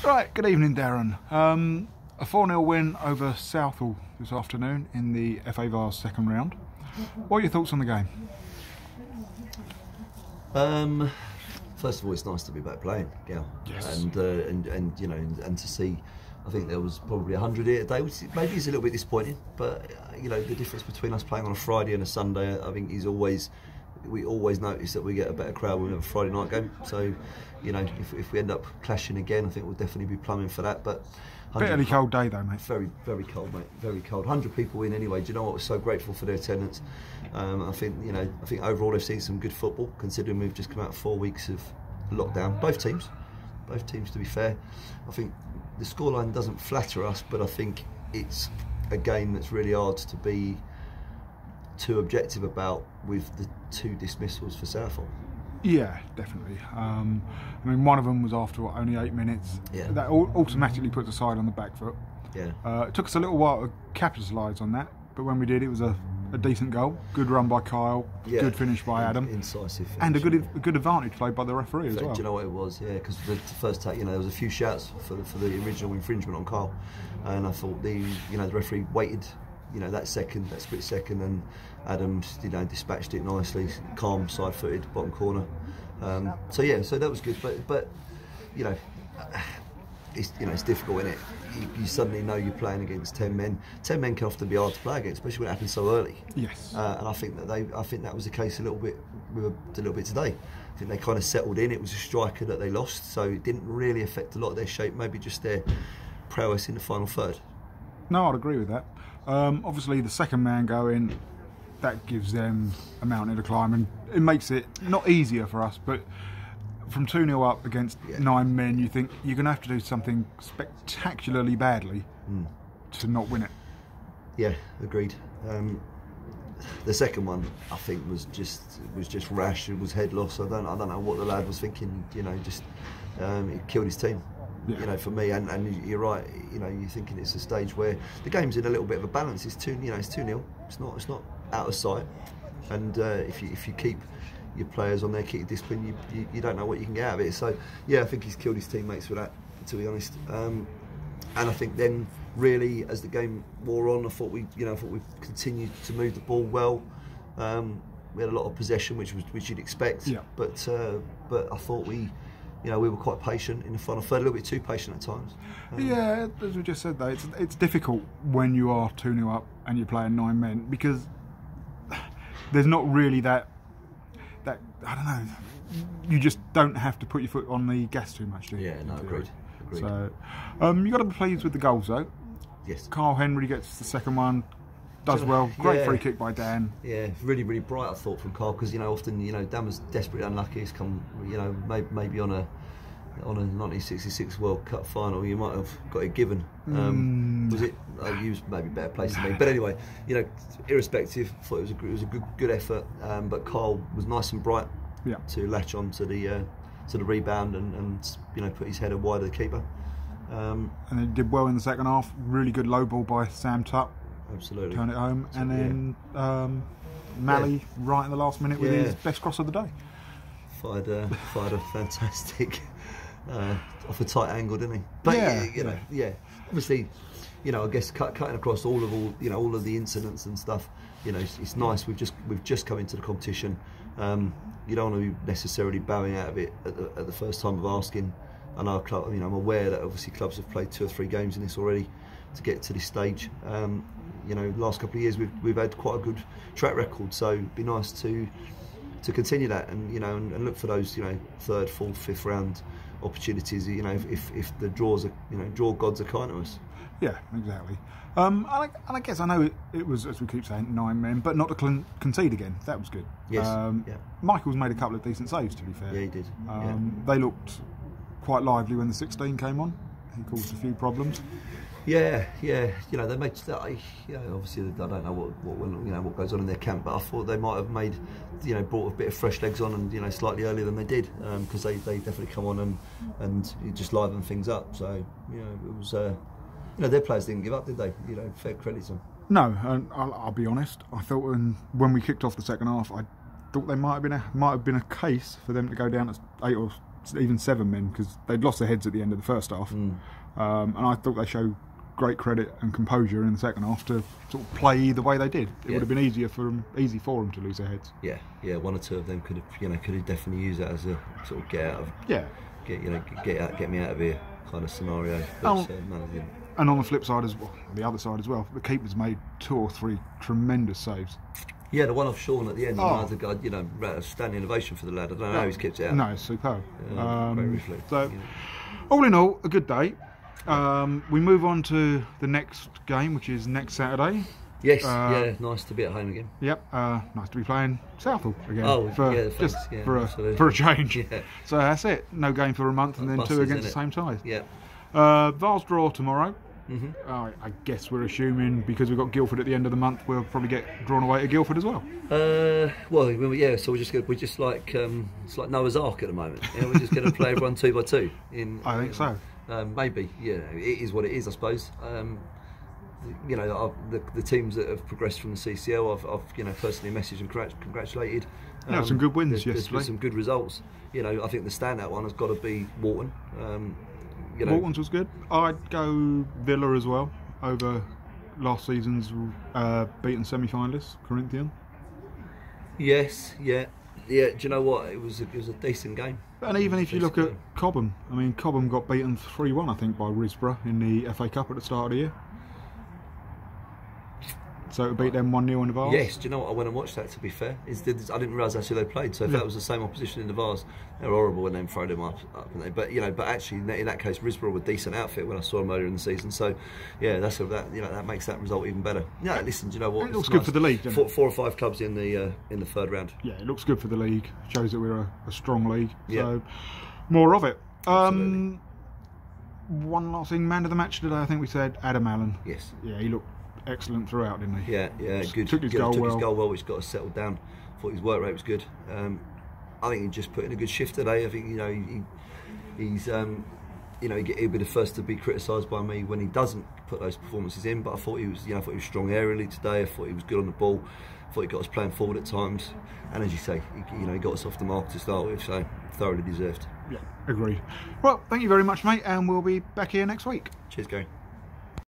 Right, good evening, Darren. A 4-0 win over Southall this afternoon in the FA Vase second round. What are your thoughts on the game? First of all, it's nice to be back playing, Gal. Yes. And you know, and to see, I think there was probably 100 here today, which maybe is a little bit disappointing. But you know, the difference between us playing on a Friday and a Sunday, I think, we always notice that we get a better crowd when we have a Friday night game. So, you know, if we end up clashing again, I think we'll definitely be plumbing for that. But bitterly cold day though, mate. Very, very cold, mate. Very cold. 100 people in anyway. Do you know what? We're so grateful for their attendance. I think overall they've seen some good football, considering we've just come out of 4 weeks of lockdown. Both teams, to be fair. I think the scoreline doesn't flatter us, but I think it's a game that's really hard to be too objective about with the 2 dismissals for Southall. Yeah, definitely. I mean, one of them was after only 8 minutes. Yeah. That automatically puts the side on the back foot. Yeah. It took us a little while to capitalise on that, but when we did, it was a decent goal. Good run by Kyle. Yeah. Good finish by Adam. Incisive finish, and a good advantage played by the referee as well. Do you know what it was? Yeah, because the first take, there was a few shouts for the original infringement on Kyle, and I thought the referee waited, that split second, and Adam, dispatched it nicely, calm, side-footed, bottom corner. So that was good. But it's difficult, isn't it? You suddenly know you're playing against 10 men. 10 men can often be hard to play against, especially when it happens so early. Yes. And I think that was the case a little bit today. I think they kind of settled in. It was a striker that they lost, so it didn't really affect a lot of their shape. Maybe just their prowess in the final third. No, I'd agree with that. Obviously, the second man going, that gives them a mountain to climb, and it makes it not easier for us, but from 2-0 up against 9 men, you think you're going to have to do something spectacularly badly to not win it. Yeah, agreed. The second one, I think, was just rash. It was head loss. I don't know what the lad was thinking. He killed his team. Yeah. For me, and you're right. You're thinking it's a stage where the game's in a little bit of a balance. It's 2-0. It's not out of sight. And if you keep your players on there, keep your discipline, you don't know what you can get out of it. So yeah, I think he's killed his teammates with that, to be honest. And I think then, really, as the game wore on, I thought we continued to move the ball well. We had a lot of possession, which you'd expect. Yeah. But I thought we were quite patient in the final third, a little bit too patient at times. Yeah, as we just said though, it's difficult when you are 2-0 up and you're playing 9 men, because there's not really that I don't know. You just don't have to put your foot on the gas too much, do you? Yeah, no, agreed. So, you got to be pleased with the goals though. Yes. Kyle Henry gets the second one, does well. Great free kick by Dan. Yeah, really, really bright, I thought, from Kyle, because often Dan was desperately unlucky. He's come, maybe on a 1966 World Cup final, you might have got it given. Was it? He was maybe better placed than me. But anyway, irrespective, I thought it was a good effort. But Kyle was nice and bright to latch on to the rebound and put his header wide of the keeper. And he did well in the second half. Really good low ball by Sam Tupp. Absolutely. Turn it home, and then Malley right in the last minute with his best cross of the day. Fired a fantastic. Off a tight angle, didn't he? But obviously, I guess cutting across all of the incidents and stuff. It's nice. We've just come into the competition. You don't want to be necessarily bowing out of it at the first time of asking. I know club. I'm aware that obviously clubs have played 2 or 3 games in this already to get to this stage. Last couple of years we've had quite a good track record. So it'd be nice to continue that and look for those 3rd, 4th, 5th round opportunities, if the draw gods are kind to us. Yeah, exactly. And I guess I know it was, as we keep saying, 9 men, but not to concede again. That was good. Yes. Michael's made a couple of decent saves, to be fair. Yeah, he did. They looked quite lively when the 16 came on. He caused a few problems. Yeah. They made. Obviously, I don't know what goes on in their camp, but I thought they might have brought a bit of fresh legs on, and slightly earlier than they did, because they definitely come on and just liven things up. So it was. Their players didn't give up, did they? Fair credit to them. No, and I'll be honest. I thought when we kicked off the second half, I thought there might have been a case for them to go down to 8 or even 7 men, because they'd lost their heads at the end of the first half. And I thought they showed great credit and composure in the second half to sort of play the way they did. It would have been easy for them to lose their heads. Yeah, 1 or 2 of them could have definitely used that as a sort of get me out of here kind of scenario. But none of them. And on the flip side as well, the other side as well, the keepers made 2 or 3 tremendous saves. Yeah, the one off Sean at the end, a standing ovation for the lad. I don't know how he's kept it out. No, it's superb. Very reflect. So, all in all, a good day. We move on to the next game, which is next Saturday. Yes, nice to be at home again. Yep, nice to be playing Southall again. For a change. Yeah. So that's it. No game for a month, and then 2 against the same side. Yeah. Vase draw tomorrow. I guess we're assuming because we've got Guildford at the end of the month, we'll probably get drawn away to Guildford as well. So we're just like it's like Noah's Ark at the moment. We're just going to play everyone 2 by 2. I think so. Maybe, it is what it is, I suppose. The teams that have progressed from the CCL, I've personally messaged and congratulated. Some good wins There's yesterday. been some good results. I think the standout one has got to be Wharton. Wharton's was good. I'd go Villa as well over last season's beaten semi-finalists, Corinthian. Yes, yeah. Do you know what? It was a decent game. And even if you look at Cobham, Cobham got beaten 3-1, I think, by Risborough in the FA Cup at the start of the year. So it beat them 1-0 in the Vase. Yes, do you know what? I went and watched that, to be fair. I didn't realise that's who they played. So if that was the same opposition in the Vase, they were horrible when they throw them up. But actually in that case, Risborough were a decent outfit when I saw them earlier in the season. So yeah, that makes that result even better. Yeah, listen, do you know what? It looks good for the league, doesn't it? 4 or 5 clubs in the 3rd round. Yeah, it looks good for the league. Shows that we're a strong league. Yeah. So more of it. Absolutely. One last thing, man of the match today, I think we said Adam Allen. Yes. Yeah, he looked excellent throughout, didn't he? Yeah, good. Took his goal well, which got us settled down. Thought his work rate was good. I think he just put in a good shift today. I think he'll be the first to be criticised by me when he doesn't put those performances in. But I thought he was strong aerially today. I thought he was good on the ball. I thought he got us playing forward at times. And as you say, he got us off the mark to start with. So thoroughly deserved. Yeah, agreed. Well, thank you very much, mate, and we'll be back here next week. Cheers, Gary.